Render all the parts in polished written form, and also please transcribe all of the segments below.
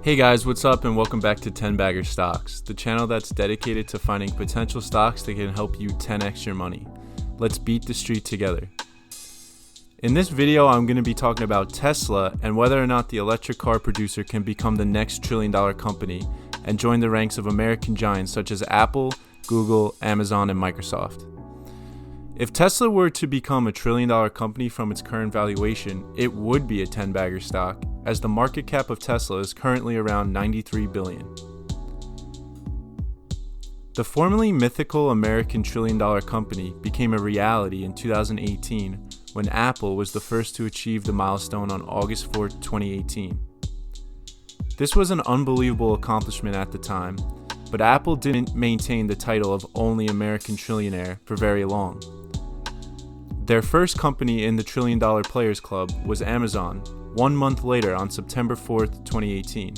Hey guys, what's up and welcome back to 10 Bagger Stocks, the channel that's dedicated to finding potential stocks that can help you 10x your money. Let's beat the street together. In this video, I'm going to be talking about Tesla and whether or not the electric car producer can become the next trillion-dollar company and join the ranks of American giants such as Apple, Google, Amazon, and Microsoft. If Tesla were to become a trillion-dollar company from its current valuation, it would be a 10-bagger stock, as the market cap of Tesla is currently around $93 billion. The formerly mythical American trillion-dollar company became a reality in 2018 when Apple was the first to achieve the milestone on August 4, 2018. This was an unbelievable accomplishment at the time, but Apple didn't maintain the title of only American trillionaire for very long. Their first company in the Trillion Dollar Players Club was Amazon, 1 month later on September 4th, 2018.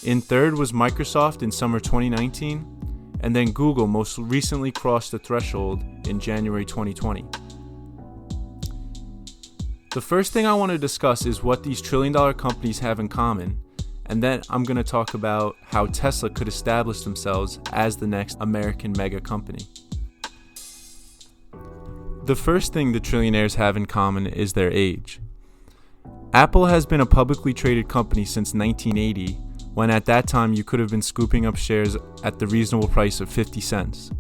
In third was Microsoft in summer 2019, and then Google most recently crossed the threshold in January 2020. The first thing I want to discuss is what these trillion-dollar companies have in common, and then I'm going to talk about how Tesla could establish themselves as the next American mega company. The first thing the trillionaires have in common is their age. Apple has been a publicly traded company since 1980, when at that time you could have been scooping up shares at the reasonable price of 50 cents.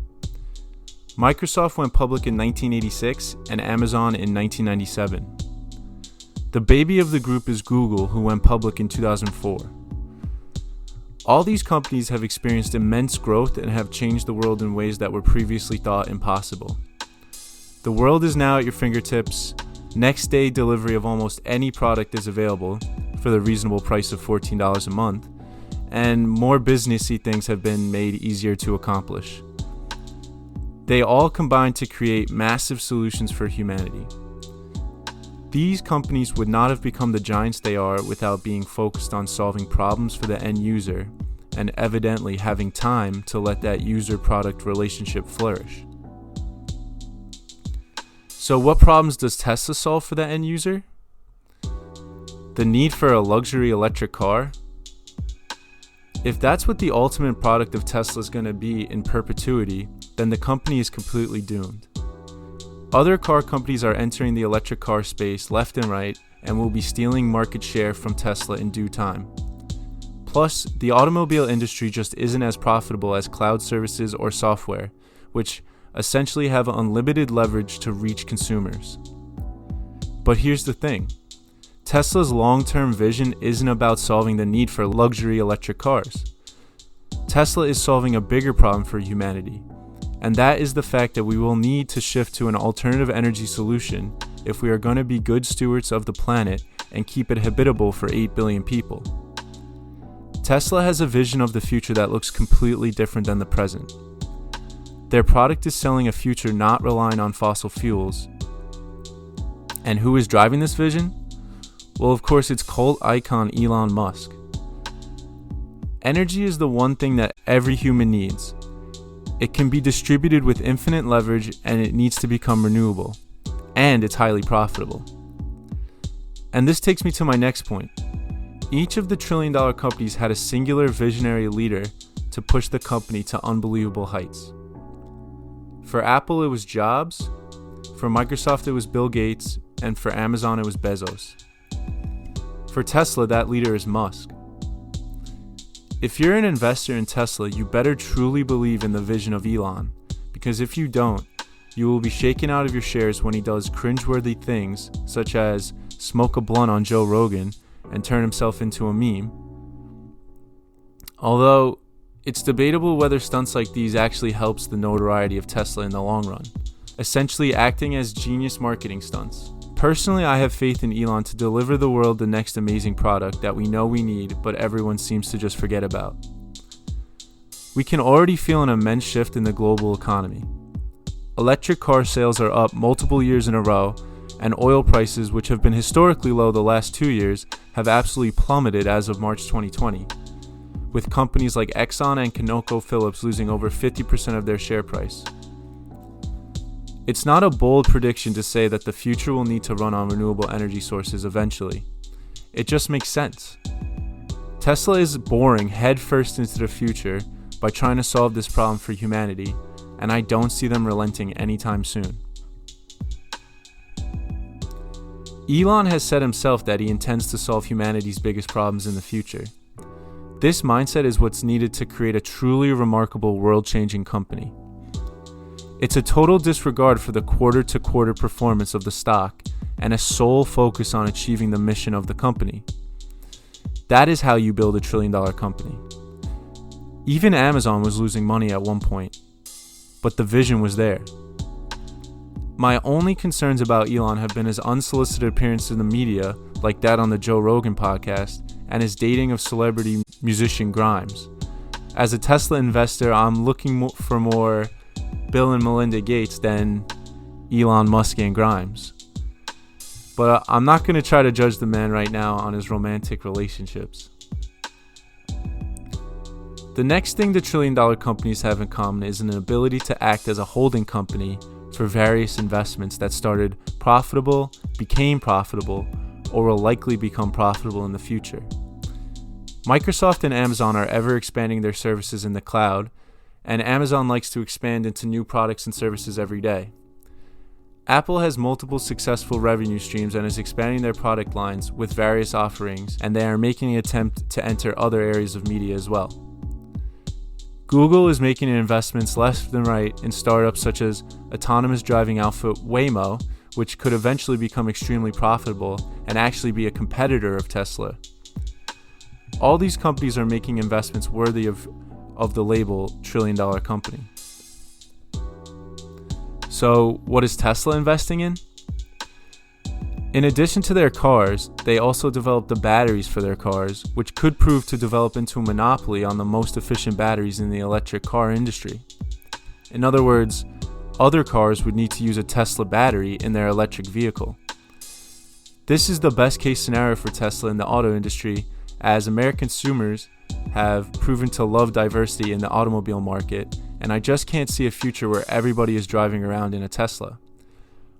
Microsoft went public in 1986 and Amazon in 1997. The baby of the group is Google, who went public in 2004. All these companies have experienced immense growth and have changed the world in ways that were previously thought impossible. The world is now at your fingertips. Next day delivery of almost any product is available for the reasonable price of $14 a month, and more businessy things have been made easier to accomplish. They all combine to create massive solutions for humanity. These companies would not have become the giants they are without being focused on solving problems for the end user and evidently having time to let that user-product relationship flourish. So what problems does Tesla solve for the end user? The need for a luxury electric car? If that's what the ultimate product of Tesla is going to be in perpetuity, then the company is completely doomed. Other car companies are entering the electric car space left and right and will be stealing market share from Tesla in due time. Plus, the automobile industry just isn't as profitable as cloud services or software, which essentially have unlimited leverage to reach consumers. But here's the thing. Tesla's long-term vision isn't about solving the need for luxury electric cars. Tesla is solving a bigger problem for humanity, and that is the fact that we will need to shift to an alternative energy solution if we are going to be good stewards of the planet and keep it habitable for 8 billion people. Tesla has a vision of the future that looks completely different than the present. Their product is selling a future not relying on fossil fuels. And who is driving this vision? Well, of course, it's cult icon Elon Musk. Energy is the one thing that every human needs. It can be distributed with infinite leverage and it needs to become renewable. And it's highly profitable. And this takes me to my next point. Each of the trillion-dollar companies had a singular visionary leader to push the company to unbelievable heights. For Apple, it was Jobs, for Microsoft, it was Bill Gates, and for Amazon, it was Bezos. For Tesla, that leader is Musk. If you're an investor in Tesla, you better truly believe in the vision of Elon, because if you don't, you will be shaken out of your shares when he does cringeworthy things, such as smoke a blunt on Joe Rogan and turn himself into a meme. Although, it's debatable whether stunts like these actually helps the notoriety of Tesla in the long run, essentially acting as genius marketing stunts. Personally, I have faith in Elon to deliver the world the next amazing product that we know we need, but everyone seems to just forget about. We can already feel an immense shift in the global economy. Electric car sales are up multiple years in a row, and oil prices, which have been historically low the last 2 years, have absolutely plummeted as of March 2020. With companies like Exxon and ConocoPhillips losing over 50% of their share price. It's not a bold prediction to say that the future will need to run on renewable energy sources eventually. It just makes sense. Tesla is boring headfirst into the future by trying to solve this problem for humanity, and I don't see them relenting anytime soon. Elon has said himself that he intends to solve humanity's biggest problems in the future. This mindset is what's needed to create a truly remarkable world-changing company. It's a total disregard for the quarter-to-quarter performance of the stock and a sole focus on achieving the mission of the company. That is how you build a trillion-dollar company. Even Amazon was losing money at one point, but the vision was there. My only concerns about Elon have been his unsolicited appearance in the media, like that on the Joe Rogan podcast, and his dating of celebrity musician Grimes. As a Tesla investor, I'm looking for more Bill and Melinda Gates than Elon Musk and Grimes. But I'm not going to try to judge the man right now on his romantic relationships. The next thing the trillion-dollar companies have in common is an ability to act as a holding company for various investments that started profitable, became profitable, or will likely become profitable in the future. Microsoft and Amazon are ever expanding their services in the cloud, and Amazon likes to expand into new products and services every day. Apple has multiple successful revenue streams and is expanding their product lines with various offerings, and they are making an attempt to enter other areas of media as well. Google is making investments left and right in startups such as autonomous driving outfit Waymo, which could eventually become extremely profitable and actually be a competitor of Tesla. All these companies are making investments worthy of the label trillion-dollar company. So, what is Tesla investing in? In addition to their cars, they also develop the batteries for their cars, which could prove to develop into a monopoly on the most efficient batteries in the electric car industry. In other words, other cars would need to use a Tesla battery in their electric vehicle. This is the best case scenario for Tesla in the auto industry, as American consumers have proven to love diversity in the automobile market, and I just can't see a future where everybody is driving around in a Tesla.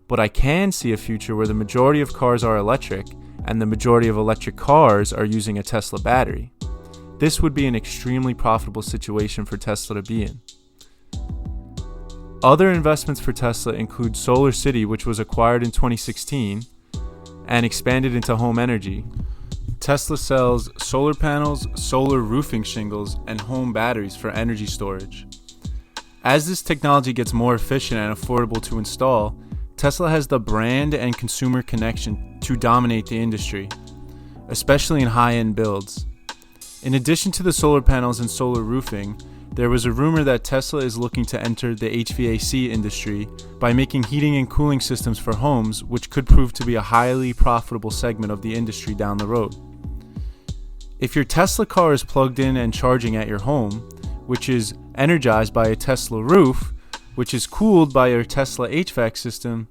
But I can see a future where the majority of cars are electric and the majority of electric cars are using a Tesla battery. This would be an extremely profitable situation for Tesla to be in. Other investments for Tesla include Solar City, which was acquired in 2016 and expanded into home energy. Tesla sells solar panels, solar roofing shingles, and home batteries for energy storage. As this technology gets more efficient and affordable to install, Tesla has the brand and consumer connection to dominate the industry, especially in high-end builds. In addition to the solar panels and solar roofing, there was a rumor that Tesla is looking to enter the HVAC industry by making heating and cooling systems for homes, which could prove to be a highly profitable segment of the industry down the road. If your Tesla car is plugged in and charging at your home, which is energized by a Tesla roof, which is cooled by your Tesla HVAC system,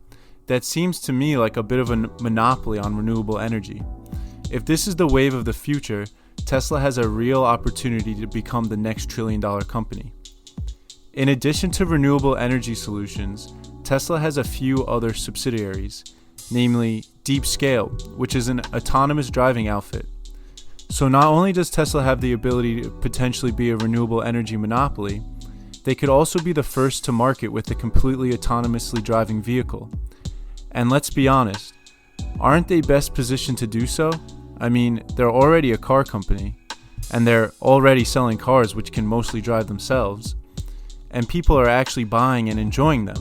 that seems to me like a bit of a monopoly on renewable energy. If this is the wave of the future, Tesla has a real opportunity to become the next trillion-dollar company. In addition to renewable energy solutions, Tesla has a few other subsidiaries, namely DeepScale, which is an autonomous driving outfit. So not only does Tesla have the ability to potentially be a renewable energy monopoly, they could also be the first to market with a completely autonomously driving vehicle. And let's be honest, aren't they best positioned to do so? I mean, they're already a car company, and they're already selling cars which can mostly drive themselves, and people are actually buying and enjoying them.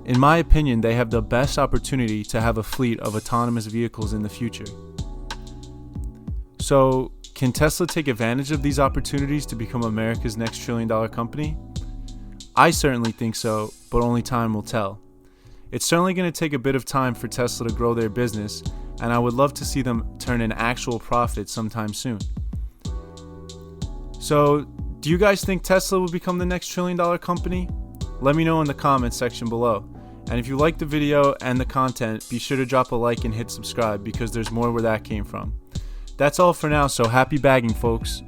In my opinion, they have the best opportunity to have a fleet of autonomous vehicles in the future. So, can Tesla take advantage of these opportunities to become America's next trillion-dollar company? I certainly think so, but only time will tell. It's certainly going to take a bit of time for Tesla to grow their business, and I would love to see them turn an actual profit sometime soon. So, do you guys think Tesla will become the next trillion-dollar company? Let me know in the comments section below. And if you liked the video and the content, be sure to drop a like and hit subscribe because there's more where that came from. That's all for now, so happy bagging, folks.